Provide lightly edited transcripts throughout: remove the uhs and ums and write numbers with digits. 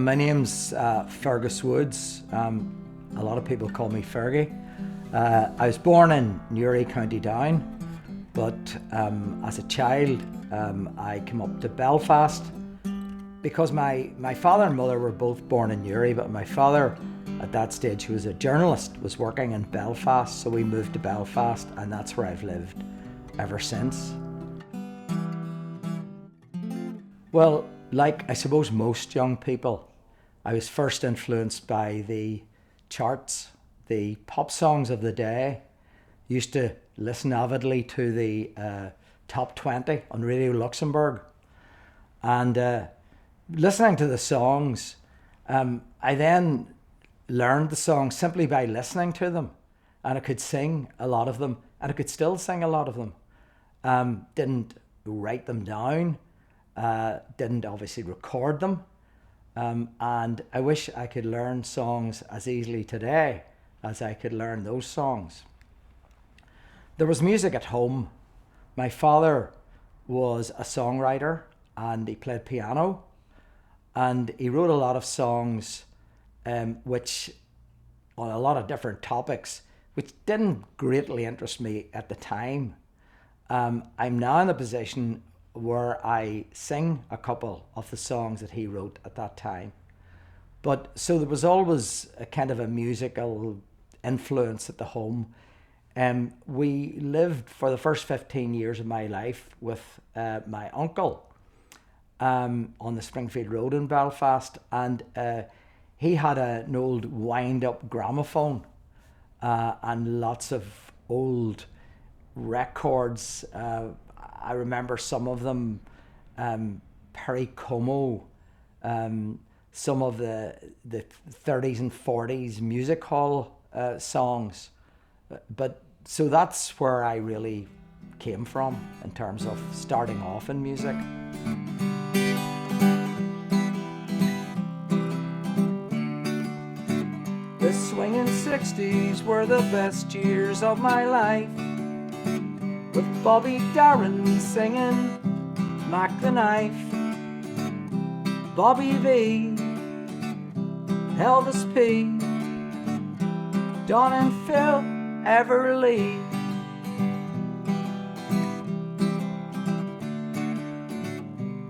My name's Fergus Woods. A lot of people call me Fergie. I was born in Newry, County Down, but as a child I came up to Belfast because my father and mother were both born in Newry, but my father at that stage, who was a journalist, was working in Belfast, so we moved to Belfast, and that's where I've lived ever since. Well, like I suppose most young people, I was first influenced by the charts, the pop songs of the day. Used to listen avidly to the top 20 on Radio Luxembourg. And listening to the songs, I then learned the songs simply by listening to them. And I could sing a lot of them, and I could still sing a lot of them. Didn't write them down. Didn't obviously record them, and I wish I could learn songs as easily today as I could learn those songs. There was music at home. My father was a songwriter and he played piano, and he wrote a lot of songs which on a lot of different topics, which didn't greatly interest me at the time. I'm now in a position where I sing a couple of the songs that he wrote at that time. But so there was always a kind of a musical influence at the home. We lived for the first 15 years of my life with my uncle on the Springfield Road in Belfast, and he had an old wind-up gramophone and lots of old records. I remember some of them, Perry Como, some of the 30s and 40s music hall songs. But so that's where I really came from in terms of starting off in music. The swinging 60s were the best years of my life, with Bobby Darin singing Mac the Knife, Bobby V, Elvis P, Don and Phil Everly.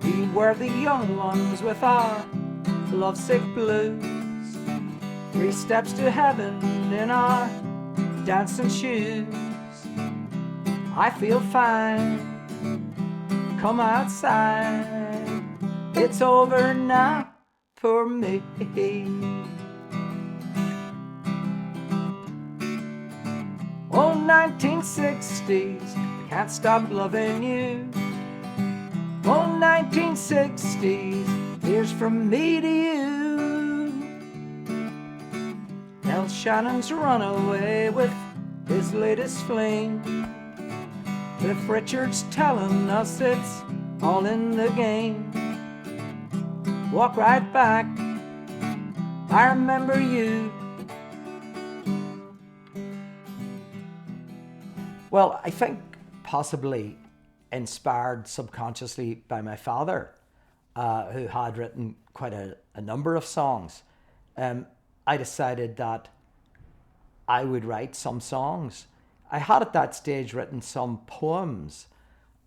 We were the young ones with our lovesick blues, 3 steps to heaven in our dancing shoes. I feel fine, come outside, it's over now for me. Oh, 1960s, I can't stop loving you. Oh, 1960s, here's from me to you. Nell Shannon's run away with his latest fling. Cliff Richard's telling us it's all in the game. Walk right back, I remember you. Well, I think possibly inspired subconsciously by my father, who had written quite a number of songs. I decided that I would write some songs. I had at that stage written some poems,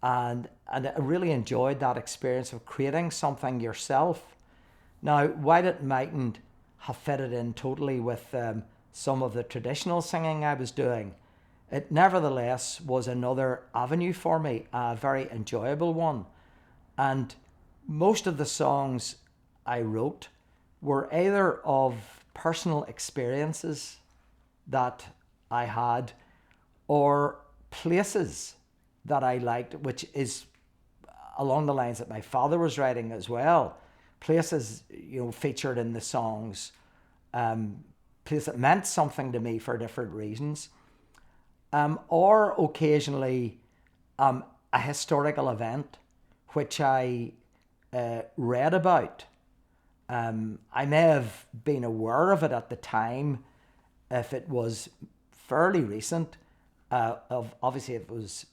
and I really enjoyed that experience of creating something yourself. Now, while it mightn't have fitted in totally with some of the traditional singing I was doing, it nevertheless was another avenue for me, a very enjoyable one. And most of the songs I wrote were either of personal experiences that I had, or places that I liked, which is along the lines that my father was writing as well. Places, featured in the songs, places that meant something to me for different reasons, or occasionally a historical event which I read about. I may have been aware of it at the time if it was fairly recent. Obviously, if it was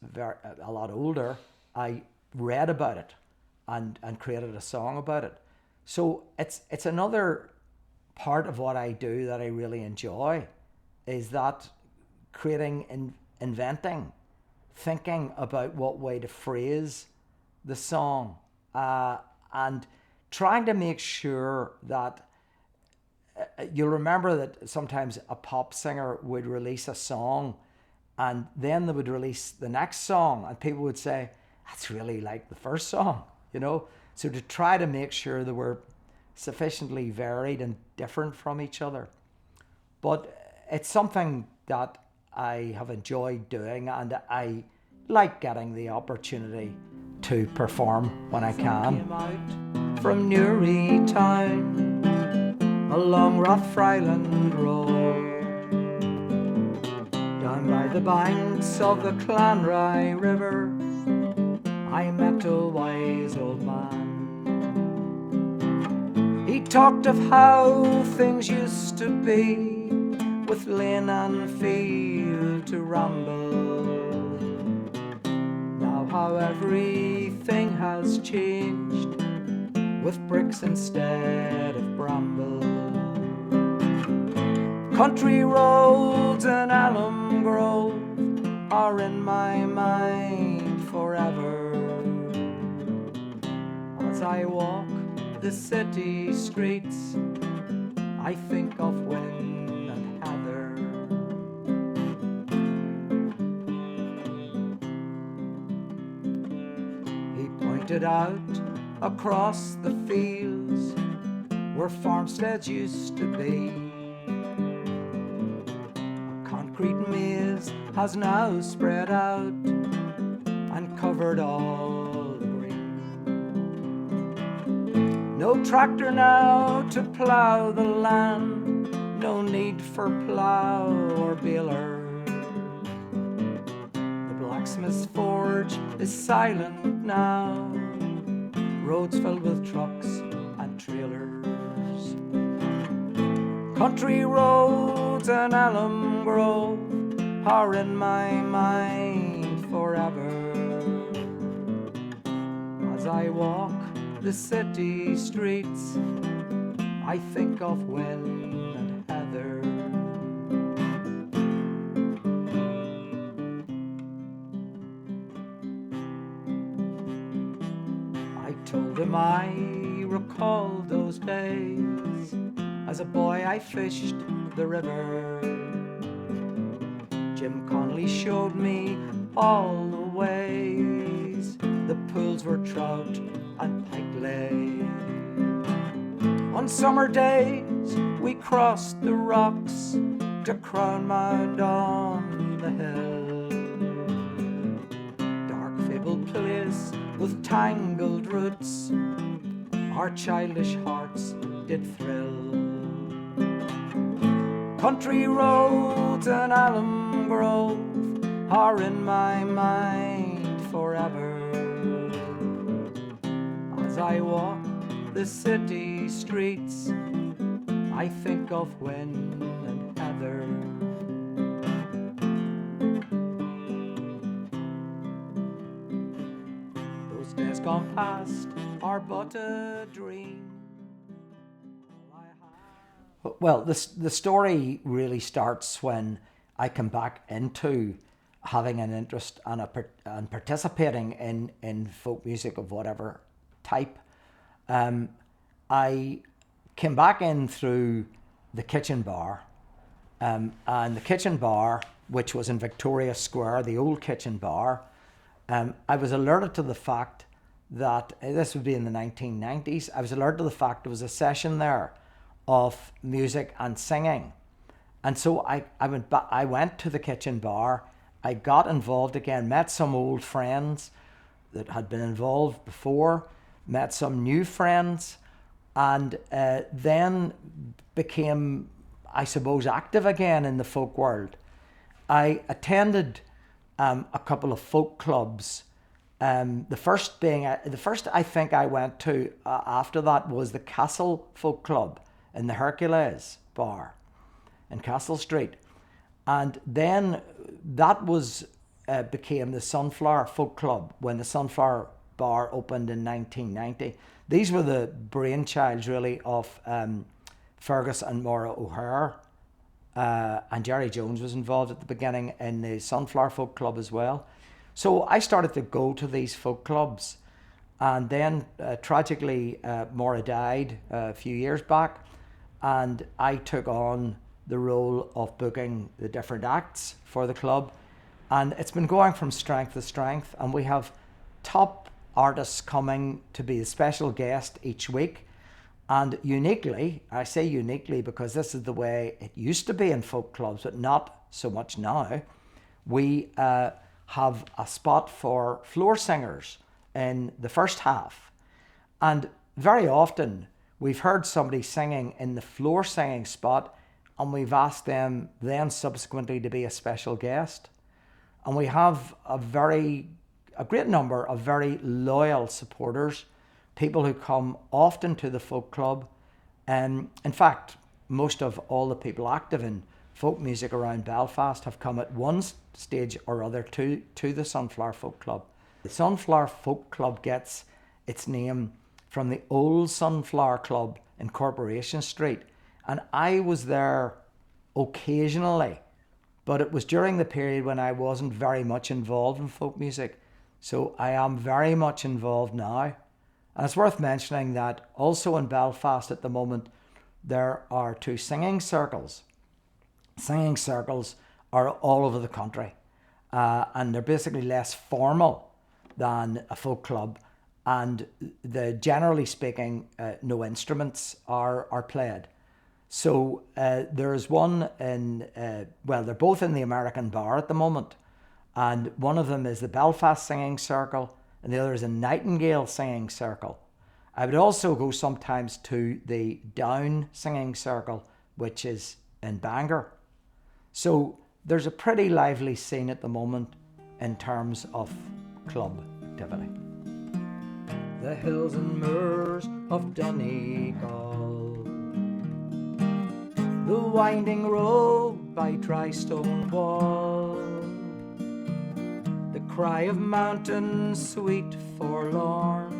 a lot older, I read about it and created a song about it. So it's another part of what I do that I really enjoy, is that creating and inventing, thinking about what way to phrase the song, and trying to make sure that you'll remember that sometimes a pop singer would release a song and then they would release the next song and people would say, that's really like the first song, you know? So to try to make sure they were sufficiently varied and different from each other. But it's something that I have enjoyed doing, and I like getting the opportunity to perform when I can. Came out from Newry town along Rathfriland Road, down by the banks of the Clanrye River, I met a wise old man. He talked of how things used to be, with lane and field to ramble. Now how everything has changed, with bricks instead of bramble. Country roads and alum grove are in my mind forever, as I walk the city streets, I think of Wynne and Heather. He pointed out across the fields where farmsteads used to be. A concrete maze has now spread out and covered all the green. No tractor now to plough the land, no need for plough or baler. The blacksmith's forge is silent now, roads filled with trucks and trailers. Country roads and alum grove are in my mind forever, as I walk the city streets, I think of Wynne and Heather. I told him I recalled those days. As a boy I fished the river. Jim Connolly showed me all the ways. The pools were trout and pike lay. On summer days we crossed the rocks to Crownmount on the hill. Dark fabled place with tangled roots, our childish hearts did thrill. Country roads and alum grove are in my mind forever, as I walk the city streets, I think of Wynne and Heather. Those days gone past are but a dream. Well, the story really starts when I come back into having an interest and participating in folk music of whatever type. I came back in through the Kitchen Bar, and the Kitchen Bar, which was in Victoria Square, the old Kitchen Bar, I was alerted to the fact that, this would be in the 1990s, I was alerted to the fact there was a session there of music and singing. And so I went to the Kitchen Bar, I got involved again, met some old friends that had been involved before, met some new friends, and then became, I suppose, active again in the folk world. I attended a couple of folk clubs. The first I think I went to after that was the Castle Folk Club in the Hercules Bar in Castle Street, and then that was became the Sunflower Folk Club when the Sunflower Bar opened in 1990. these were the brainchilds really of Fergus and Maura O'Hare, and Jerry Jones was involved at the beginning in the Sunflower Folk Club as well. So I started to go to these folk clubs, and then tragically Maura died a few years back, and I took on the role of booking the different acts for the club, and it's been going from strength to strength, and we have top artists coming to be the special guest each week. And uniquely, I say uniquely because this is the way it used to be in folk clubs, but not so much now, we have a spot for floor singers in the first half. And very often we've heard somebody singing in the floor singing spot, and we've asked them then subsequently to be a special guest. And we have a great number of very loyal supporters, people who come often to the folk club. In fact, most of all the people active in folk music around Belfast have come at one stage or other to the Sunflower Folk Club. The Sunflower Folk Club gets its name from the old Sunflower Club in Corporation Street. And I was there occasionally, but it was during the period when I wasn't very much involved in folk music. So I am very much involved now. And it's worth mentioning that also in Belfast at the moment, there are 2 singing circles. Singing circles are all over the country, and they're basically less formal than a folk club. And generally speaking, no instruments are played. So there's one they're both in the American Bar at the moment. And one of them is the Belfast Singing Circle, and the other is a Nightingale Singing Circle. I would also go sometimes to the Down Singing Circle, which is in Bangor. So there's a pretty lively scene at the moment in terms of club activity. The hills and moors of Donegal, the winding road by dry stone wall, the cry of mountains sweet forlorn,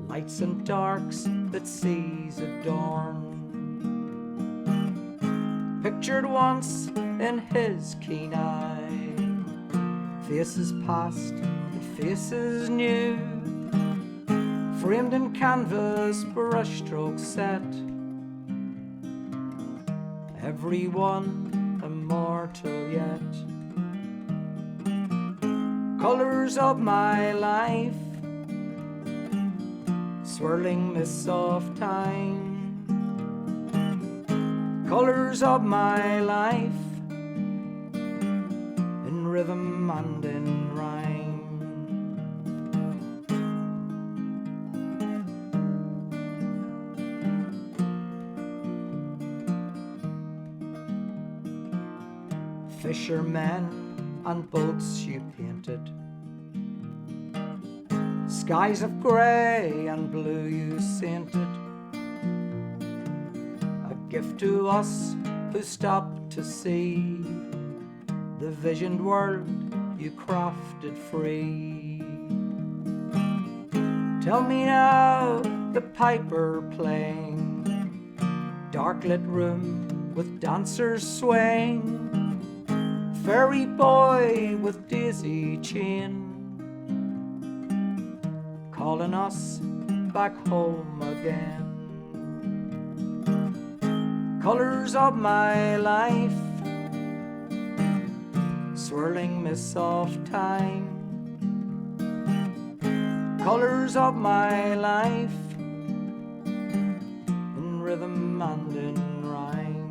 lights and darks that seas adorn, pictured once in his keen eye, faces past and faces new, framed in canvas, brushstrokes set, every one immortal yet. Colours of my life, swirling mists of time, colours of my life, in rhythm and in rhyme. Fishermen and boats you painted, skies of grey and blue you sainted, a gift to us who stopped to see the visioned world you crafted free. Tell me now, the piper playing, dark lit room with dancers swaying, fairy boy with daisy chain, calling us back home again. Colours of my life, swirling mists of time, colours of my life, in rhythm and in rhyme.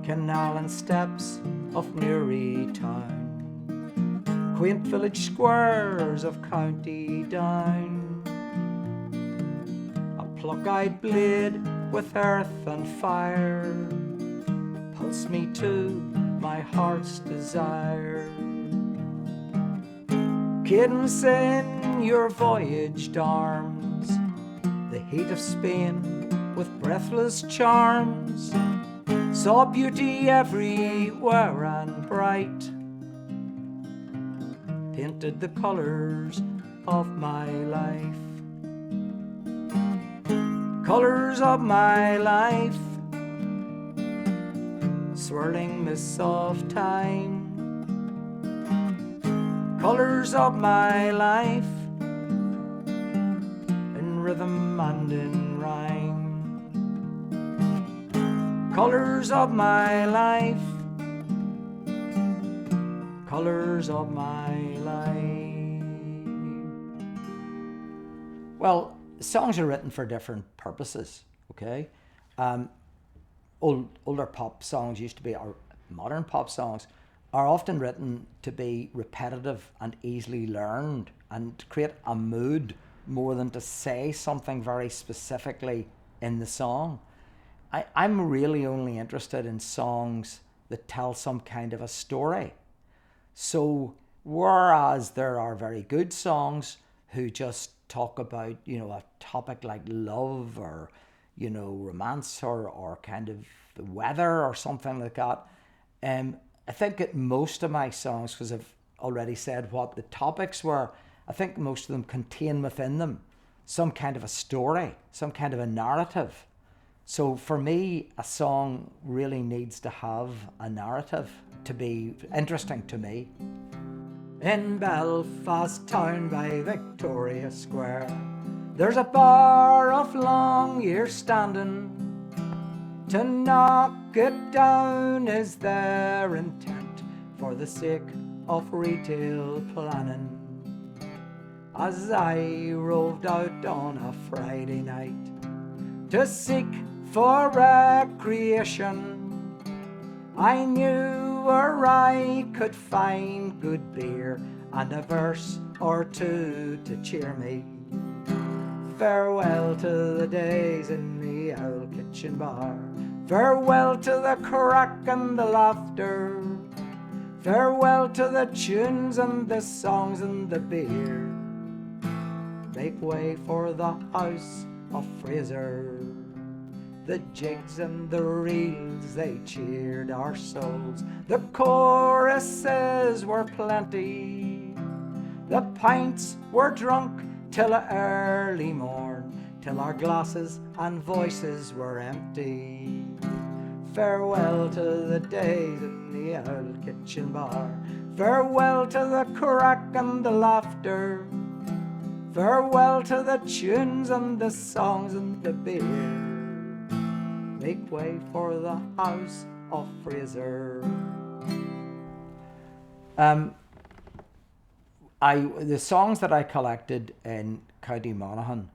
Canal and steps of Newry town, quaint village squares of County Down, a pluck-eyed blade with earth and fire pulse me to my heart's desire. Cadence in your voyaged arms, the heat of Spain with breathless charms, saw beauty everywhere and bright, painted the colours of my life, colours of my life, swirling mists of time, colours of my life, in rhythm and in rhyme, colours of my life, colours of my life. Well, songs are written for different purposes, okay? Older pop songs used to be, or modern pop songs, are often written to be repetitive and easily learned and to create a mood more than to say something very specifically in the song. I'm really only interested in songs that tell some kind of a story. So whereas there are very good songs who just talk about, a topic like love or, romance or kind of the weather or something like that, I think that most of my songs, because I've already said what the topics were, I think most of them contain within them some kind of a story, some kind of a narrative. So for me, a song really needs to have a narrative to be interesting to me. In Belfast town by Victoria Square, there's a bar of long years standing. To knock it down is their intent, for the sake of retail planning. As I roved out on a Friday night to seek for recreation, I knew where I could find good beer and a verse or two to cheer me. Farewell to the days in the old kitchen bar, farewell to the crack and the laughter, farewell to the tunes and the songs and the beer. Make way for the house of Fraser. The jigs and the reels, they cheered our souls. The choruses were plenty. The pints were drunk till early morn, till our glasses and voices were empty. Farewell to the days in the old kitchen bar, farewell to the crack and the laughter, farewell to the tunes and the songs and the beer. Make way for the house of Fraser. The songs that I collected in County Monaghan,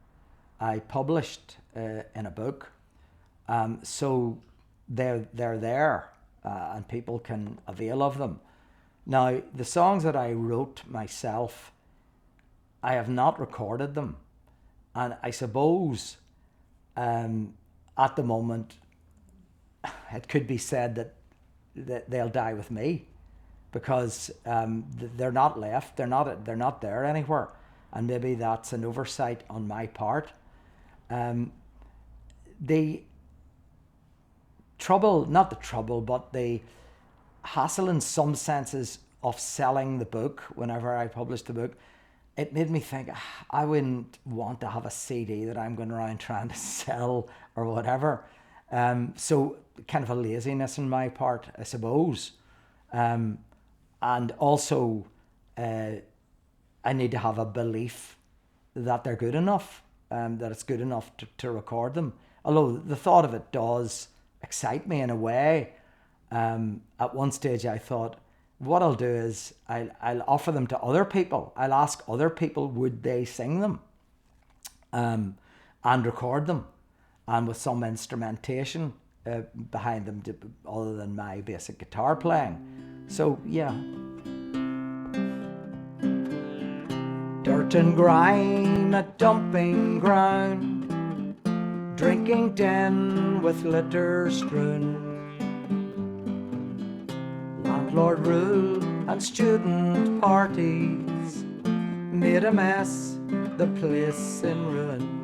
I published in a book. So they're there and people can avail of them. Now, the songs that I wrote myself, I have not recorded them. And I suppose at the moment, it could be said that they'll die with me, because they're not left, they're not there anywhere, and maybe that's an oversight on my part. The trouble, not the trouble, but the hassle in some senses of selling the book, whenever I published the book, it made me think, I wouldn't want to have a CD that I'm going around trying to sell or whatever. So kind of a laziness on my part, I suppose. And also, I need to have a belief that they're good enough, that it's good enough to record them. Although the thought of it does excite me in a way. At one stage I thought, what I'll do is I'll offer them to other people. I'll ask other people, would they sing them and record them, and with some instrumentation behind them other than my basic guitar playing. So yeah. Dirt and grime, a dumping ground, drinking den with litter strewn, landlord rule and student parties made a mess, the place in ruin.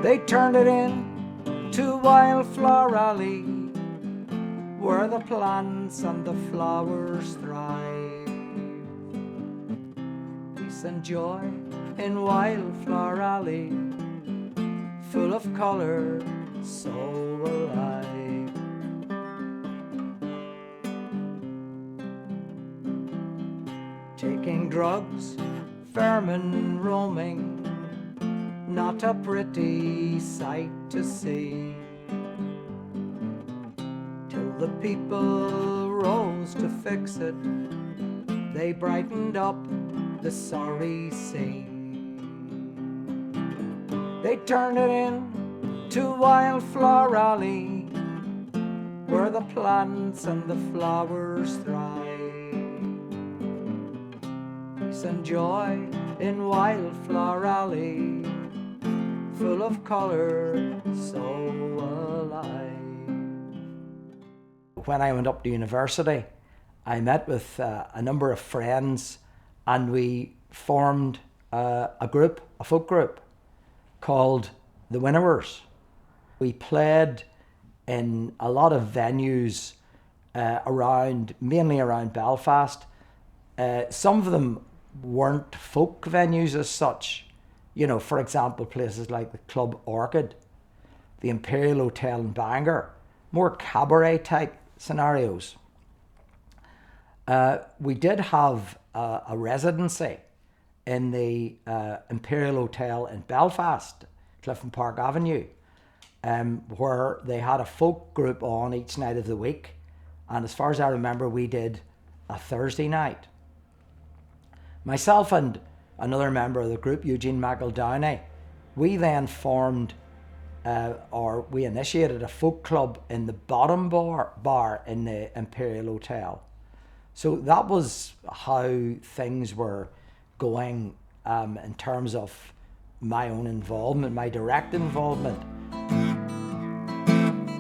They turned it in to Wildflower Alley, where the plants and the flowers thrive. Peace and joy in Wildflower Alley, full of colour, so alive. Taking drugs, vermin roaming, not a pretty sight to see, till the people rose to fix it, they brightened up the sorry scene. They turned it in to Wildflower Alley, where the plants and the flowers thrive. Peace and joy in Wildflower Alley, full of colour, so alive. When I went up to university, I met with a number of friends, and we formed a group, a folk group, called the Winnowers. We played in a lot of venues mainly around Belfast. Some of them weren't folk venues as such. You know, for example, places like the Club Orchid, the Imperial Hotel in Bangor, more cabaret type scenarios. We did have a residency in the Imperial Hotel in Belfast, Clifton Park Avenue, where they had a folk group on each night of the week. And as far as I remember, we did a Thursday night. Myself and another member of the group, Eugene McEldowney, we then formed we initiated a folk club in the bottom bar in the Imperial Hotel. So that was how things were going in terms of my own involvement, my direct involvement.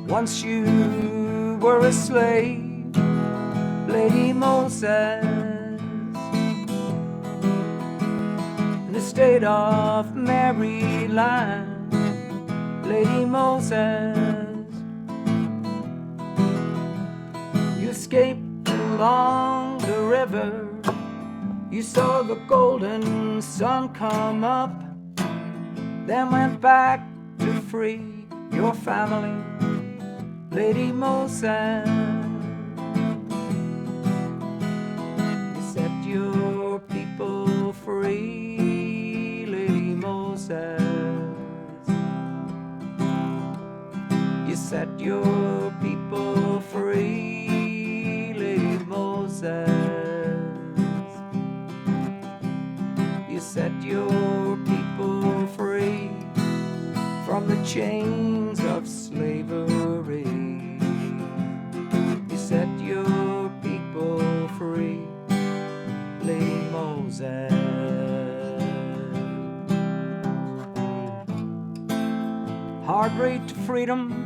Once you were a slave, Lady Moses, in the state of Maryland, Lady Moses, you escaped along the river, you saw the golden sun come up, then went back to free your family, Lady Moses. You set your people free, Lady Moses. You set your people free, Lady Moses. You set your people free from the chains of slavery. You set your people free, Lady Moses. Hard route to freedom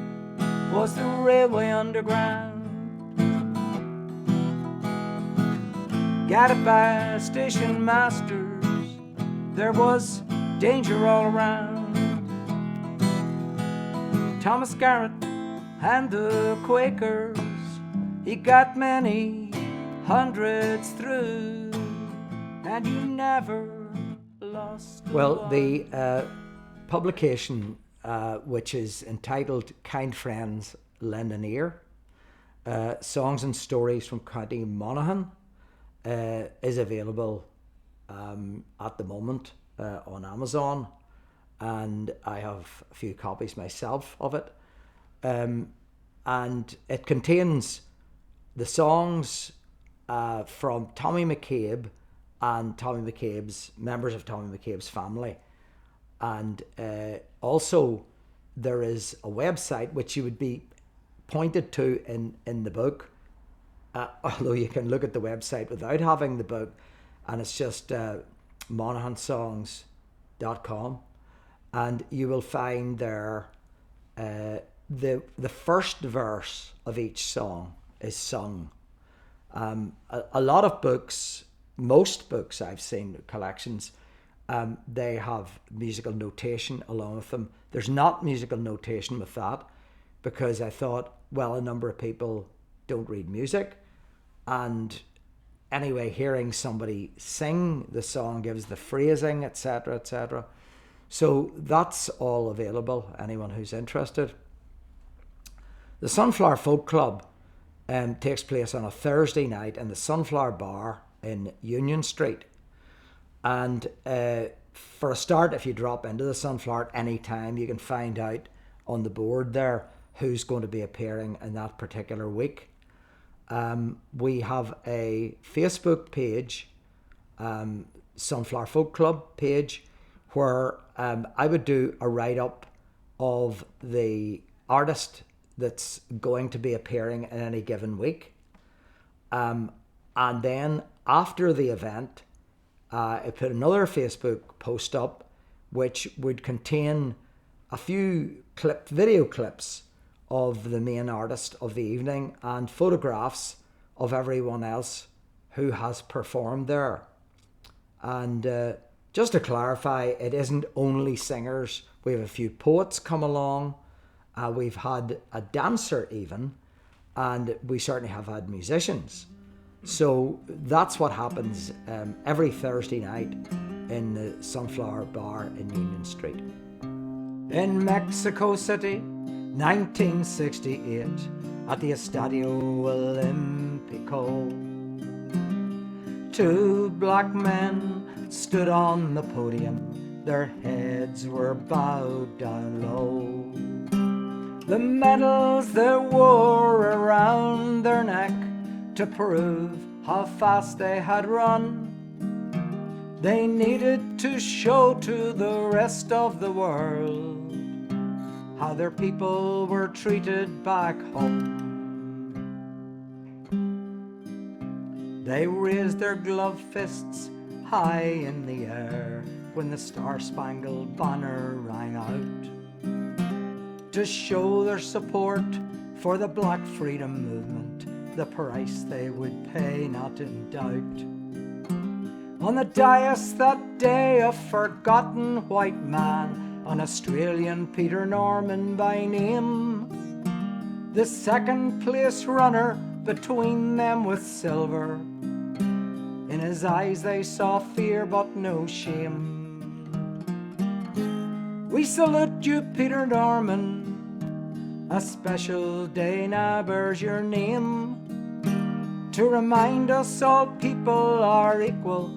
was the railway underground, guided by station masters. There was danger all around. Thomas Garrett and the Quakers, he got many hundreds through, and you never lost. Well, the publication, which is entitled Kind Friends Lend an Ear, Songs and Stories from County Monaghan, is available at the moment on Amazon, and I have a few copies myself of it, and it contains the songs from Tommy McCabe and members of Tommy McCabe's family, and also there is a website which you would be pointed to in the book, although you can look at the website without having the book, and it's just monaghansongs.com, and you will find there the first verse of each song is sung. A lot of books, most books I've seen, collections, they have musical notation along with them. There's not musical notation with that. because I thought, well, a number of people don't read music, and anyway, hearing somebody sing the song gives the phrasing, etc., etc. So that's all available, anyone who's interested. The Sunflower Folk Club takes place on a Thursday night in the Sunflower Bar in Union Street. And for a start, if you drop into the Sunflower at any time, you can find out on the board there who's going to be appearing in that particular week. We have a Facebook page, Sunflower Folk Club page, where I would do a write-up of the artist that's going to be appearing in any given week. And then after the event, I put another Facebook post up which would contain a few video clips of the main artist of the evening and photographs of everyone else who has performed there. And just to clarify, it isn't only singers. We have a few poets come along. We've had a dancer even, and we certainly have had musicians. So that's what happens every Thursday night in the Sunflower Bar in Union Street. In Mexico City, 1968, at the Estadio Olímpico, two black men stood on the podium, their heads were bowed down low. The medals they wore around their neck to prove how fast they had run, they needed to show to the rest of the world how their people were treated back home. They raised their gloved fists high in the air when the Star-Spangled Banner rang out, to show their support for the Black Freedom Movement, the price they would pay not in doubt. On the dais that day, a forgotten white man, an Australian Peter Norman by name, the second place runner between them with silver. In his eyes they saw fear but no shame. We salute you, Peter Norman, a special day now bears your name, to remind us all people are equal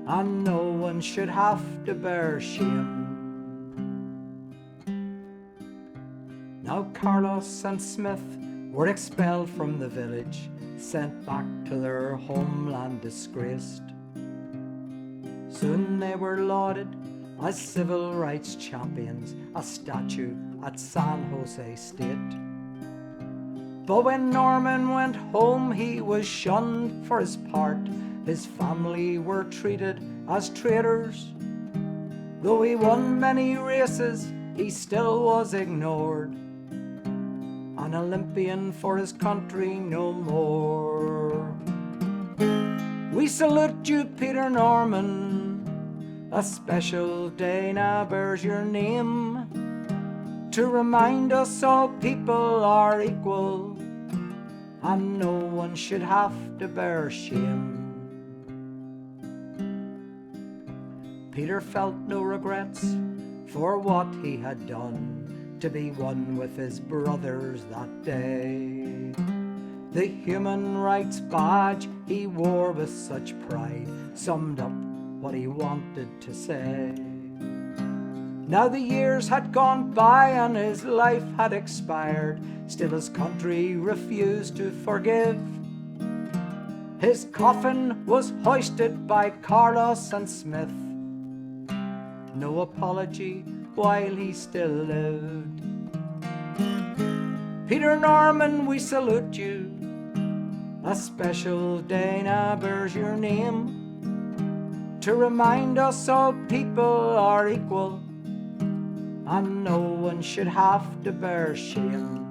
and no one should have to bear shame. Now Carlos and Smith were expelled from the village, sent back to their homeland disgraced. Soon they were lauded as civil rights champions, a statue at San Jose State. But when Norman went home, he was shunned for his part. His family were treated as traitors. Though he won many races, he still was ignored. An Olympian for his country no more. We salute you, Peter Norman, a special day now bears your name, to remind us all people are equal and no one should have to bear shame. Peter felt no regrets for what he had done, to be one with his brothers that day. The human rights badge he wore with such pride summed up what he wanted to say. Now the years had gone by and his life had expired, still his country refused to forgive. His coffin was hoisted by Carlos and Smith, no apology while he still lived. Peter Norman, we salute you, a special day now bears your name, to remind us all people are equal and no one should have to bear shame.